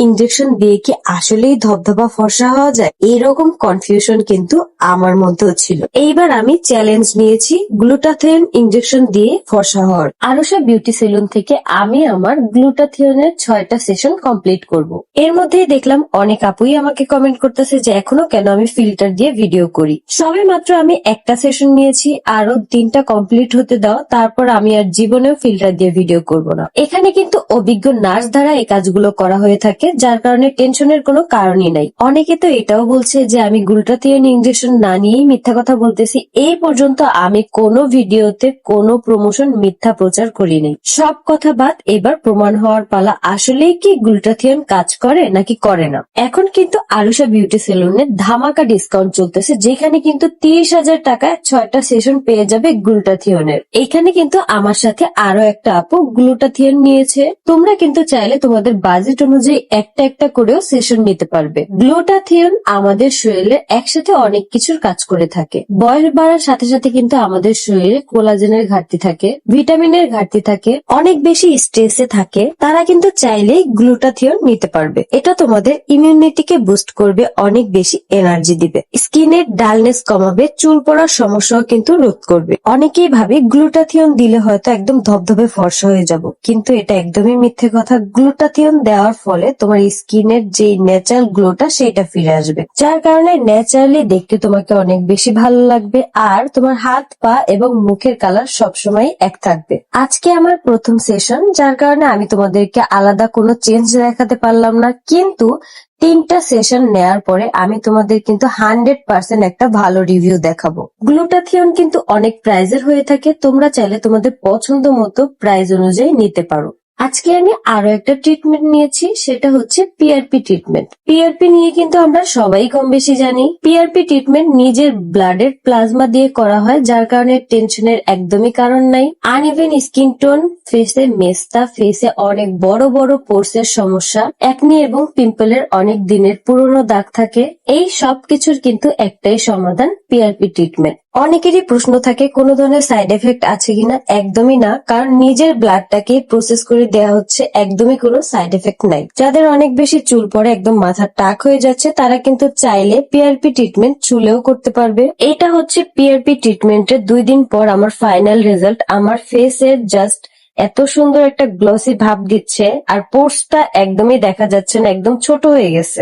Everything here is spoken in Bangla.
ইনজেকশন দিয়ে কি আসলেই ধবধবা ফর্সা হওয়া যায়, এরকম কনফিউশন কিন্তু আমার মধ্যেও ছিল। এইবার আমি চ্যালেঞ্জ নিয়েছি গ্লুটাথিয়ন ইনজেকশন দিয়ে ফর্সা হওয়ার। আরুষা বিউটি সেলুন থেকে আমি আমার গ্লুটাথিয়নের 6টা সেশন কমপ্লিট করব। এর মধ্যেই দেখলাম অনেক আপুই আমাকে কমেন্ট করতেছে যে এখনো কেন আমি ফিল্টার দিয়ে ভিডিও করি। সবে মাত্র আমি একটা সেশন নিয়েছি, আরো 3টা কমপ্লিট হতে দাও, তারপর আমি আর জীবনেও ফিল্টার দিয়ে ভিডিও করব না। এখানে কিন্তু অভিজ্ঞ নার্স দ্বারা এই কাজগুলো করা হয়ে থাকে, যার কারণে টেনশনের কোনো কারণই নাই। অনেকে তো এটাও বলছে যে আমি গ্লুটাথিয়ন ইনজেকশন না নিয়েই মিথ্যা কথা বলতেছি। এই পর্যন্ত আমি কোনো ভিডিওতে কোনো প্রমোশন মিথ্যা প্রচার করিনি। সব কথা বাদ, এবার প্রমাণ হওয়ার পালা আসলেই কি গ্লুটাথিয়ন কাজ করে নাকি করে না। এখন কিন্তু আরুষা বিউটি সেলুনে ধামাকা ডিসকাউন্ট চলতেছে, যেখানে কিন্তু 30,000 টাকায় 6টা সেশন পেয়ে যাবে গ্লুটাথিয়নের। এখানে কিন্তু আমার সাথে আরো একটা আপু গ্লুটাথিয়ন নিয়েছে। তোমরা কিন্তু চাইলে তোমাদের বাজেট অনুযায়ী একটা একটা করেও সেশন নিতে পারবে। গ্লুটাথিয়ন আমাদের শরীরে একসাথে অনেক কিছুর কাজ করে থাকে। বয়স বাড়ার সাথে সাথে কিন্তু আমাদের শরীরে কোলাজেনের ঘাটতি থাকে, ভিটামিনের ঘাটতি থাকে, অনেক বেশি স্ট্রেসে থাকে, তারা কিন্তু চাইলেই গ্লুটাথিয়ন নিতে পারবে। এটা তোমাদের ইমিউনিটিকে বুস্ট করবে, অনেক বেশি এনার্জি দিবে, স্কিনের ডালনেস কমাবে, চুল পড়ার সমস্যাও কিন্তু রোধ করবে। অনেকেই ভাবে গ্লুটাথিয়ন দিলে হয়তো একদম ধবধবে ফর্সা হয়ে যাব, কিন্তু এটা একদমই মিথ্যে কথা। গ্লুটাথিয়ন দেওয়ার ফলে তোমার স্কিনের যে ন্যাচারাল গ্লোটা সেটা ফিরে আসবে, যার কারণে ন্যাচারালি দেখতে তোমাকে অনেক বেশি ভালো লাগবে, আর তোমার হাত পা এবং মুখের কালার সবসময় এক থাকবে। আজকে আমার প্রথম সেশন, যার কারণে আমি তোমাদেরকে আলাদা কোনো চেঞ্জ দেখাতে পারলাম না, কিন্তু 3টা সেশন নেয়ার পরে আমি তোমাদের কিন্তু 100% একটা ভালো রিভিউ দেখাবো। গ্লুটাথিয়ন কিন্তু অনেক প্রাইজের হয়ে থাকে, তোমরা চাইলে তোমাদের পছন্দ মতো প্রাইস অনুযায়ী নিতে পারো। আজকে আমি আরো একটা ট্রিটমেন্ট নিয়েছি, সেটা হচ্ছে পিআরপি ট্রিটমেন্ট। পিআরপি নিয়ে কিন্তু আমরা সবাই কম বেশি জানি। পিআরপি ট্রিটমেন্ট নিজের ব্লাডের প্লাজমা দিয়ে করা হয়, যার কারণে টেনশনের একদমই কারণ নাই। আনইভেন স্কিন টোন, ফেসে মেস্তা, ফেসে অনেক বড় বড় পোর্সের সমস্যা, একনি এবং পিম্পলের অনেক দিনের পুরনো দাগ থাকে, এই সব কিছুর কিন্তু একটাই সমাধান, পিআরপি ট্রিটমেন্ট। অনেকেরই প্রশ্ন থাকে কোনো ধরনের সাইড এফেক্ট আছে কিনা। একদমই না, কারণ নিজের ব্লাডটাকে প্রসেস করে দেওয়া হচ্ছে, একদমই কোনো সাইড এফেক্ট নাই। যাদের অনেক বেশি চুল পড়ে, একদম মাথার টাক হয়ে যাচ্ছে, তারা কিন্তু চাইলে পিআরপি ট্রিটমেন্ট চুলেও করতে পারবে। এটা হচ্ছে পিআরপি ট্রিটমেন্টের 2 দিন পর আমার ফাইনাল রেজাল্ট। আমার ফেসের জাস্ট এত সুন্দর একটা গ্লসি ভাব দিচ্ছে, আর পোর্সটা একদমই দেখা যাচ্ছে না, একদম ছোট হয়ে গেছে।